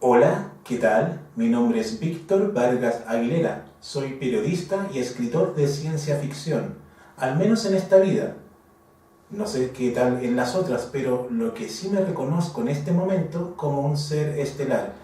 Hola, ¿qué tal? Mi nombre es Víctor Vargas Aguilera. Soy periodista y escritor de ciencia ficción, al menos en esta vida. No sé qué tal en las otras, pero lo que sí me reconozco en este momento como un ser estelar.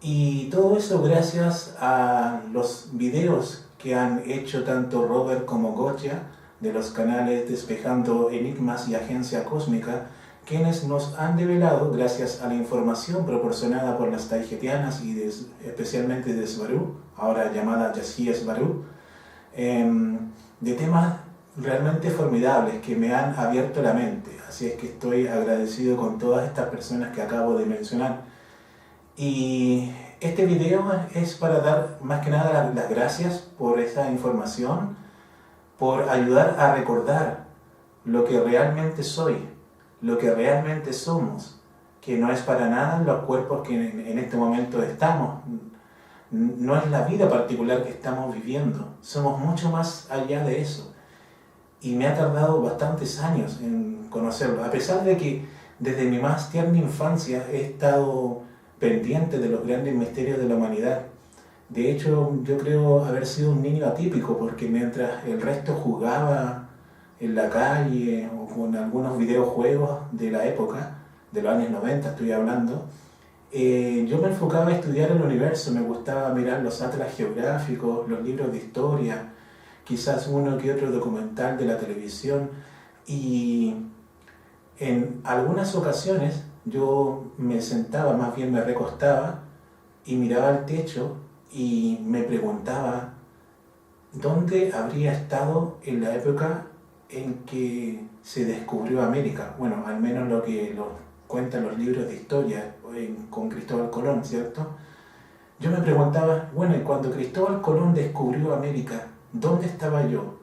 Y todo eso gracias a los videos que han hecho tanto Robert como Gotcha de los canales Despejando Enigmas y Agencia Cósmica, quienes nos han develado, gracias a la información proporcionada por las taijetianas y especialmente de Svaru, ahora llamada Yaskia Svaru, de temas realmente formidables que me han abierto la mente. Así es que estoy agradecido con todas estas personas que acabo de mencionar. Y este video es para dar más que nada las gracias por esa información, por ayudar a recordar lo que realmente soy, lo que realmente somos, que no es para nada los cuerpos que en este momento estamos, no es la vida particular que estamos viviendo, somos mucho más allá de eso. Y me ha tardado bastantes años en conocerlo, a pesar de que desde mi más tierna infancia he estado pendiente de los grandes misterios de la humanidad. De hecho, yo creo haber sido un niño atípico, porque mientras el resto jugaba en la calle o con algunos videojuegos de la época, de los años 90 estoy hablando, yo me enfocaba a estudiar el universo, me gustaba mirar los atlas geográficos, los libros de historia, quizás uno que otro documental de la televisión, y en algunas ocasiones yo me sentaba, más bien me recostaba y miraba al techo y me preguntaba dónde habría estado en la época en que se descubrió América. Bueno, al menos lo que cuentan los libros de historia con Cristóbal Colón, ¿cierto? Yo me preguntaba, bueno, y cuando Cristóbal Colón descubrió América, ¿dónde estaba yo?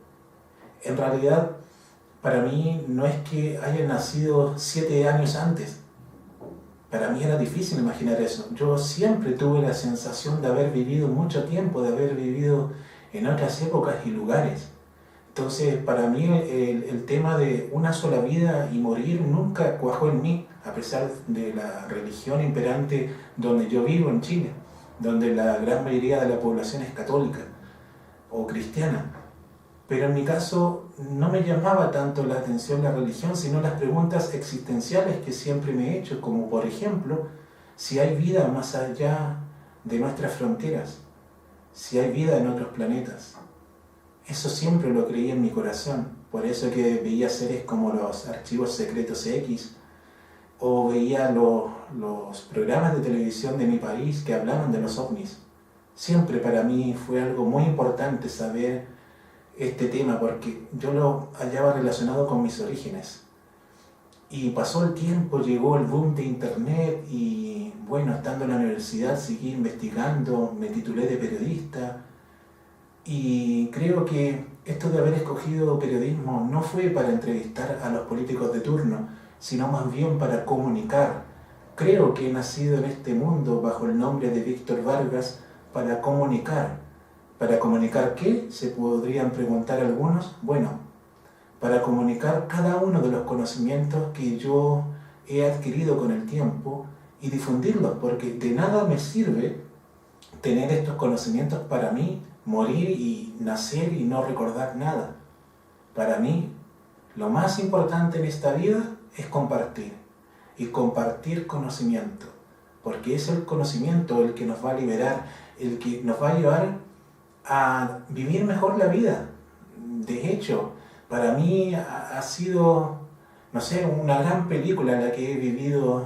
En realidad, para mí no es que haya nacido 7 años antes. Para mí era difícil imaginar eso. Yo siempre tuve la sensación de haber vivido mucho tiempo, de haber vivido en otras épocas y lugares. Entonces, para mí el tema de una sola vida y morir nunca cuajó en mí, a pesar de la religión imperante donde yo vivo, en Chile, donde la gran mayoría de la población es católica o cristiana. Pero en mi caso no me llamaba tanto la atención la religión, sino las preguntas existenciales que siempre me he hecho, como por ejemplo, si hay vida más allá de nuestras fronteras, si hay vida en otros planetas. Eso siempre lo creí en mi corazón, por eso que veía series como los Archivos Secretos X, o veía los programas de televisión de mi país que hablaban de los ovnis. Siempre para mí fue algo muy importante saber este tema, porque yo lo hallaba relacionado con mis orígenes. Y pasó el tiempo, llegó el boom de internet y bueno, estando en la universidad seguí investigando, me titulé de periodista y creo que esto de haber escogido periodismo no fue para entrevistar a los políticos de turno, sino más bien para comunicar. Creo que he nacido en este mundo bajo el nombre de Víctor Vargas para comunicar. ¿Para comunicar qué? Se podrían preguntar algunos. Bueno, para comunicar cada uno de los conocimientos que yo he adquirido con el tiempo y difundirlos, porque de nada me sirve tener estos conocimientos para mí, morir y nacer y no recordar nada. Para mí, lo más importante en esta vida es compartir, y compartir conocimiento, porque es el conocimiento el que nos va a liberar, el que nos va a llevar a vivir mejor la vida. De hecho, para mí ha sido, no sé, una gran película la que he vivido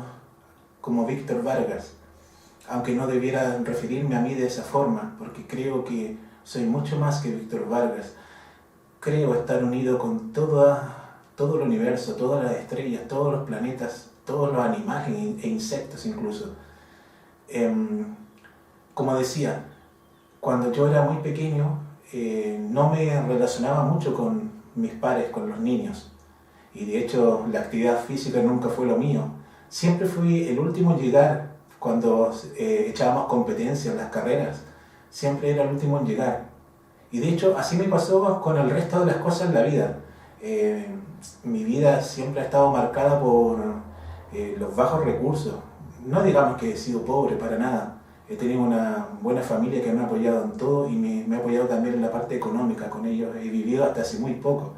como Víctor Vargas, aunque no debiera referirme a mí de esa forma, porque creo que soy mucho más que Víctor Vargas. Creo estar unido con todo el universo, todas las estrellas, todos los planetas, todos los animales e insectos incluso. Como decía, cuando yo era muy pequeño no me relacionaba mucho con mis pares, con los niños. Y de hecho la actividad física nunca fue lo mío. Siempre fui el último en llegar cuando echábamos competencias, las carreras. Siempre era el último en llegar. Y de hecho así me pasó con el resto de las cosas en la vida. Mi vida siempre ha estado marcada por los bajos recursos. no digamos que he sido pobre para nada. He tenido una buena familia que me ha apoyado en todo y me ha apoyado también en la parte económica. Con ellos he vivido hasta hace muy poco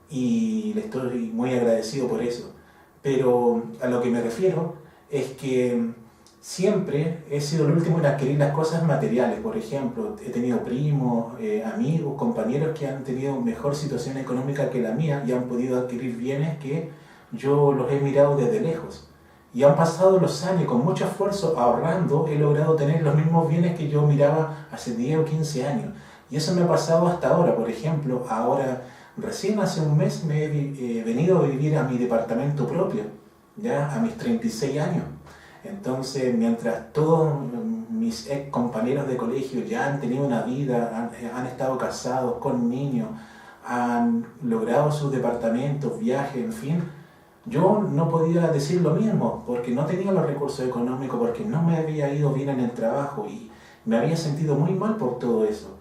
y le estoy muy agradecido por eso. Pero a lo que me refiero es que siempre he sido el último en adquirir las cosas materiales. Por ejemplo, he tenido primos, amigos, compañeros que han tenido mejor situación económica que la mía y han podido adquirir bienes que yo los he mirado desde lejos. Y han pasado los años con mucho esfuerzo ahorrando, he logrado tener los mismos bienes que yo miraba hace 10 o 15 años. Y eso me ha pasado hasta ahora. Por ejemplo, ahora, recién hace un mes me he venido a vivir a mi departamento propio, ya a mis 36 años. Entonces, mientras todos mis ex compañeros de colegio ya han tenido una vida, han estado casados, con niños, han logrado sus departamentos, viajes, en fin, yo no podía decir lo mismo, porque no tenía los recursos económicos, porque no me había ido bien en el trabajo y me había sentido muy mal por todo eso.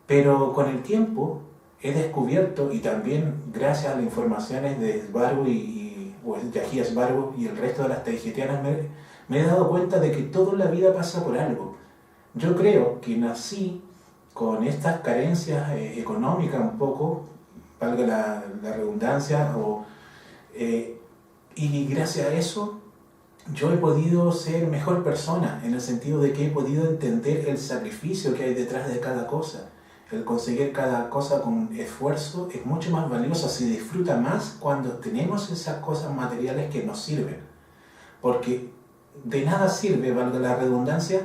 Pero con el tiempo he descubierto, y también gracias a las informaciones de Sbarbu Yahía Sbarbu y el resto de las taijetianas, me he dado cuenta de que toda la vida pasa por algo. Yo creo que nací con estas carencias económicas un poco, valga la redundancia, y gracias a eso yo he podido ser mejor persona, en el sentido de que he podido entender el sacrificio que hay detrás de cada cosa. El conseguir cada cosa con esfuerzo es mucho más valioso, se disfruta más cuando tenemos esas cosas materiales que nos sirven. Porque de nada sirve, valga la redundancia,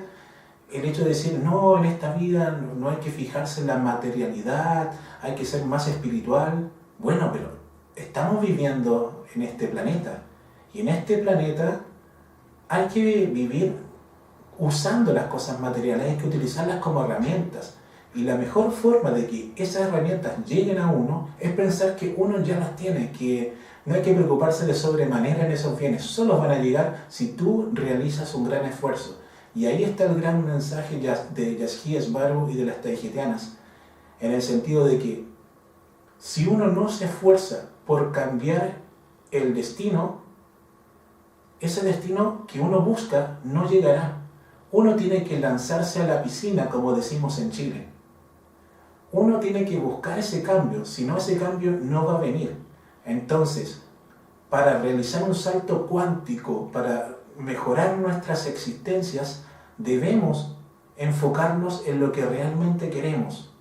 el hecho de decir, no, en esta vida no hay que fijarse en la materialidad, hay que ser más espiritual. Bueno, pero estamos viviendo en este planeta, y en este planeta hay que vivir usando las cosas materiales, hay que utilizarlas como herramientas. Y la mejor forma de que esas herramientas lleguen a uno es pensar que uno ya las tiene, que no hay que preocuparse de sobremanera en esos bienes, solo van a llegar si tú realizas un gran esfuerzo. Y ahí está el gran mensaje de Yahía Sbarbu y de las taijetianas, en el sentido de que si uno no se esfuerza por cambiar el destino, ese destino que uno busca no llegará. Uno tiene que lanzarse a la piscina, como decimos en Chile. Uno tiene que buscar ese cambio, si no, ese cambio no va a venir. Entonces, para realizar un salto cuántico, para mejorar nuestras existencias, debemos enfocarnos en lo que realmente queremos.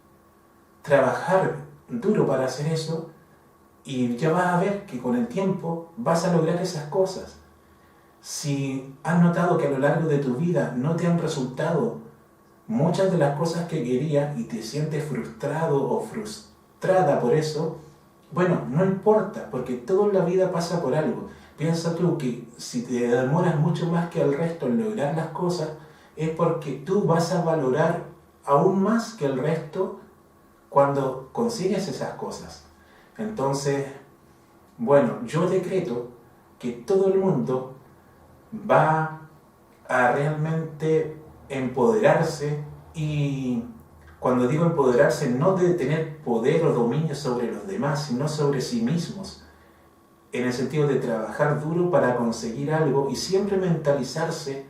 Trabajar duro para hacer eso, y ya vas a ver que con el tiempo vas a lograr esas cosas. Si has notado que a lo largo de tu vida no te han resultado muchas de las cosas que querías y te sientes frustrado o frustrada por eso, bueno, no importa, porque toda la vida pasa por algo. Piensa tú que si te demoras mucho más que el resto en lograr las cosas, es porque tú vas a valorar aún más que el resto cuando consigues esas cosas. Entonces, bueno, yo decreto que todo el mundo va a realmente empoderarse, y cuando digo empoderarse, no de tener poder o dominio sobre los demás, sino sobre sí mismos, en el sentido de trabajar duro para conseguir algo y siempre mentalizarse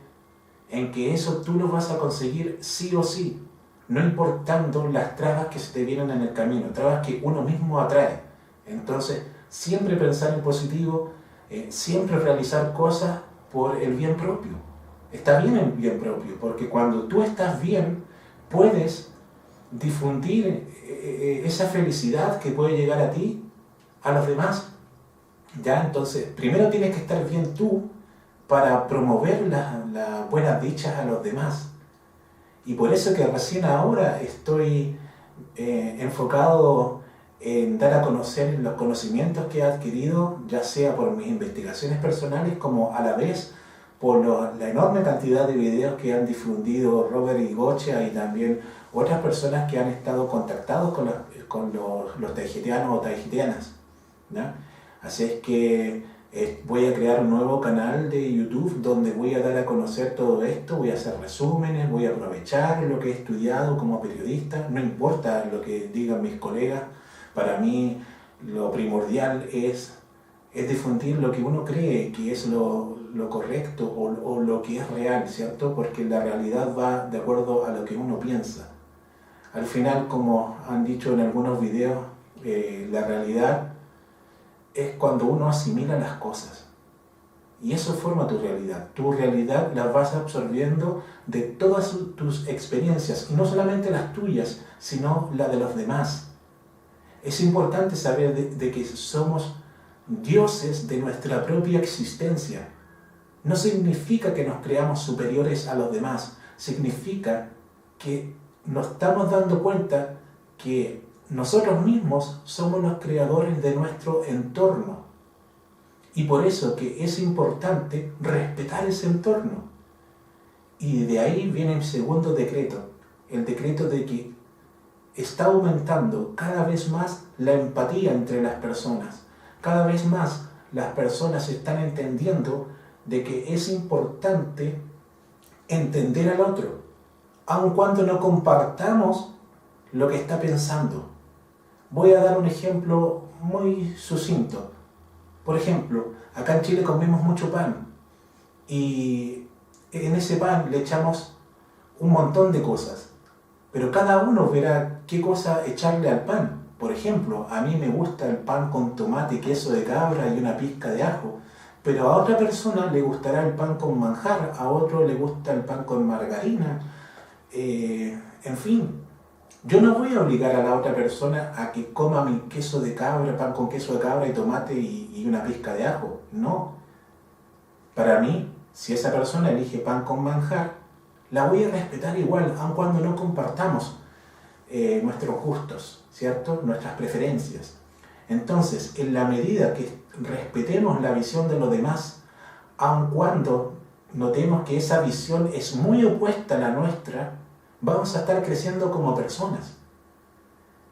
en que eso tú lo vas a conseguir sí o sí, no importando las trabas que se te vienen en el camino, trabas que uno mismo atrae. Entonces, siempre pensar en positivo, siempre realizar cosas por el bien propio. Está bien el bien propio, porque cuando tú estás bien, puedes difundir esa felicidad que puede llegar a ti, a los demás. ¿Ya? Entonces, primero tienes que estar bien tú para promover las buenas dichas a los demás. Y por eso que recién ahora estoy enfocado en dar a conocer los conocimientos que he adquirido, ya sea por mis investigaciones personales, como a la vez por la enorme cantidad de videos que han difundido Robert y Gocha, y también otras personas que han estado contactados con los taijetianos o taijetianas, ¿ya? Así es que voy a crear un nuevo canal de YouTube donde voy a dar a conocer todo esto, voy a hacer resúmenes, voy a aprovechar lo que he estudiado como periodista, no importa lo que digan mis colegas, para mí lo primordial es difundir lo que uno cree que es lo lo correcto o lo que es real, ¿cierto? Porque la realidad va de acuerdo a lo que uno piensa. Al final, como han dicho en algunos videos, la realidad es cuando uno asimila las cosas. Y eso forma tu realidad. Tu realidad la vas absorbiendo de todas tus experiencias, y no solamente las tuyas, sino la de los demás. Es importante saber de que somos dioses de nuestra propia existencia. No significa que nos creamos superiores a los demás, significa que nos estamos dando cuenta que nosotros mismos somos los creadores de nuestro entorno. Y por eso que es importante respetar ese entorno. Y de ahí viene el segundo decreto, el decreto de que está aumentando cada vez más la empatía entre las personas. Cada vez más las personas están entendiendo de que es importante entender al otro, aun cuando no compartamos lo que está pensando. Voy a dar un ejemplo muy sucinto. Por ejemplo, acá en Chile comemos mucho pan y en ese pan le echamos un montón de cosas, pero cada uno verá qué cosa echarle al pan. Por ejemplo, a mí me gusta el pan con tomate, queso de cabra y una pizca de ajo, pero a otra persona le gustará el pan con manjar, a otro le gusta el pan con margarina, en fin. Yo no voy a obligar a la otra persona a que coma mi queso de cabra, pan con queso de cabra y tomate y una pizca de ajo. No. Para mí, si esa persona elige pan con manjar, la voy a respetar igual, aun cuando no compartamos nuestros gustos, ¿cierto? Nuestras preferencias. Entonces, en la medida que respetemos la visión de los demás, aun cuando notemos que esa visión es muy opuesta a la nuestra, vamos a estar creciendo como personas.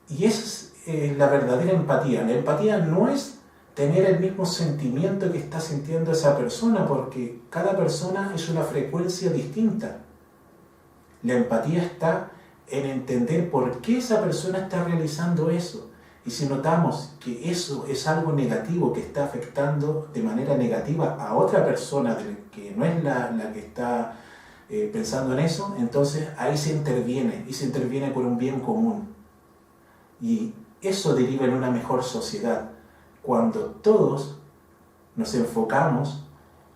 Y esa es la verdadera empatía. La empatía no es tener el mismo sentimiento que está sintiendo esa persona, porque cada persona es una frecuencia distinta. La empatía está en entender por qué esa persona está realizando eso. Y si notamos que eso es algo negativo que está afectando de manera negativa a otra persona que no es la que está pensando en eso, entonces ahí se interviene, y se interviene por un bien común. Y eso deriva en una mejor sociedad, cuando todos nos enfocamos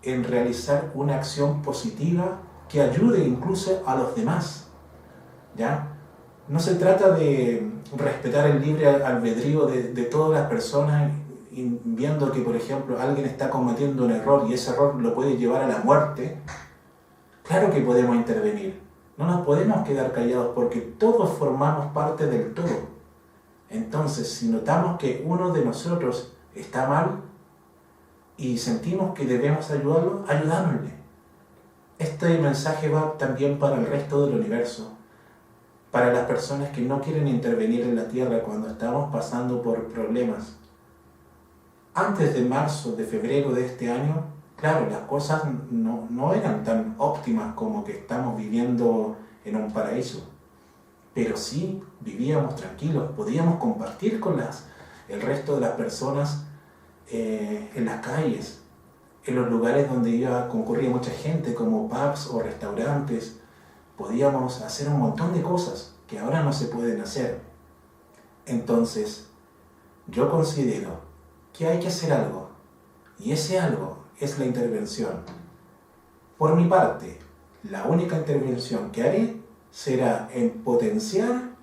en realizar una acción positiva que ayude incluso a los demás. ¿Ya? No se trata de respetar el libre albedrío de todas las personas, y viendo que, por ejemplo, alguien está cometiendo un error y ese error lo puede llevar a la muerte. Claro que podemos intervenir, no nos podemos quedar callados porque todos formamos parte del todo. Entonces, si notamos que uno de nosotros está mal y sentimos que debemos ayudarlo, ayudámosle. Este mensaje va también para el resto del universo, para las personas que no quieren intervenir en la Tierra cuando estamos pasando por problemas. Antes de marzo, de febrero de este año, claro, las cosas no eran tan óptimas como que estamos viviendo en un paraíso, pero sí vivíamos tranquilos, podíamos compartir con el resto de las personas en las calles, en los lugares donde concurría mucha gente, como pubs o restaurantes. Podíamos hacer un montón de cosas que ahora no se pueden hacer. Entonces, yo considero que hay que hacer algo, y ese algo es la intervención. Por mi parte, la única intervención que haré será en potenciar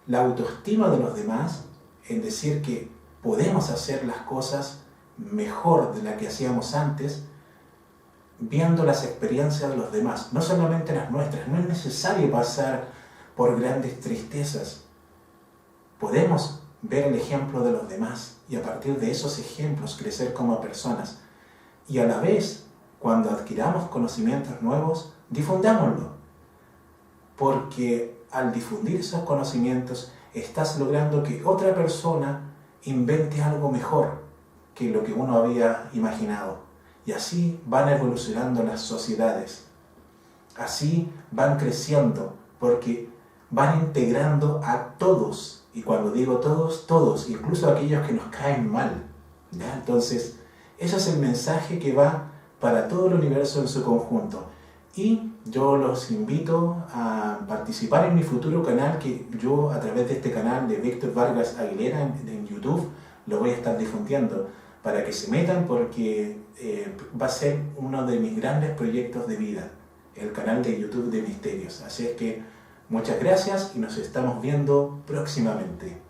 la autoestima de los demás, en decir que podemos hacer las cosas mejor de la que hacíamos antes, viendo las experiencias de los demás, no solamente las nuestras. No es necesario pasar por grandes tristezas. Podemos ver el ejemplo de los demás y a partir de esos ejemplos crecer como personas. Y a la vez, cuando adquiramos conocimientos nuevos, difundámoslo. Porque al difundir esos conocimientos, estás logrando que otra persona invente algo mejor que lo que uno había imaginado. Y así van evolucionando las sociedades. Así van creciendo, porque van integrando a todos. Y cuando digo todos, todos, incluso aquellos que nos caen mal. ¿Ya? Entonces, ese es el mensaje que va para todo el universo en su conjunto. Y yo los invito a participar en mi futuro canal, que yo a través de este canal de Víctor Vargas Aguilera en YouTube lo voy a estar difundiendo, para que se metan, porque va a ser uno de mis grandes proyectos de vida, el canal de YouTube de Misterios. Así es que muchas gracias y nos estamos viendo próximamente.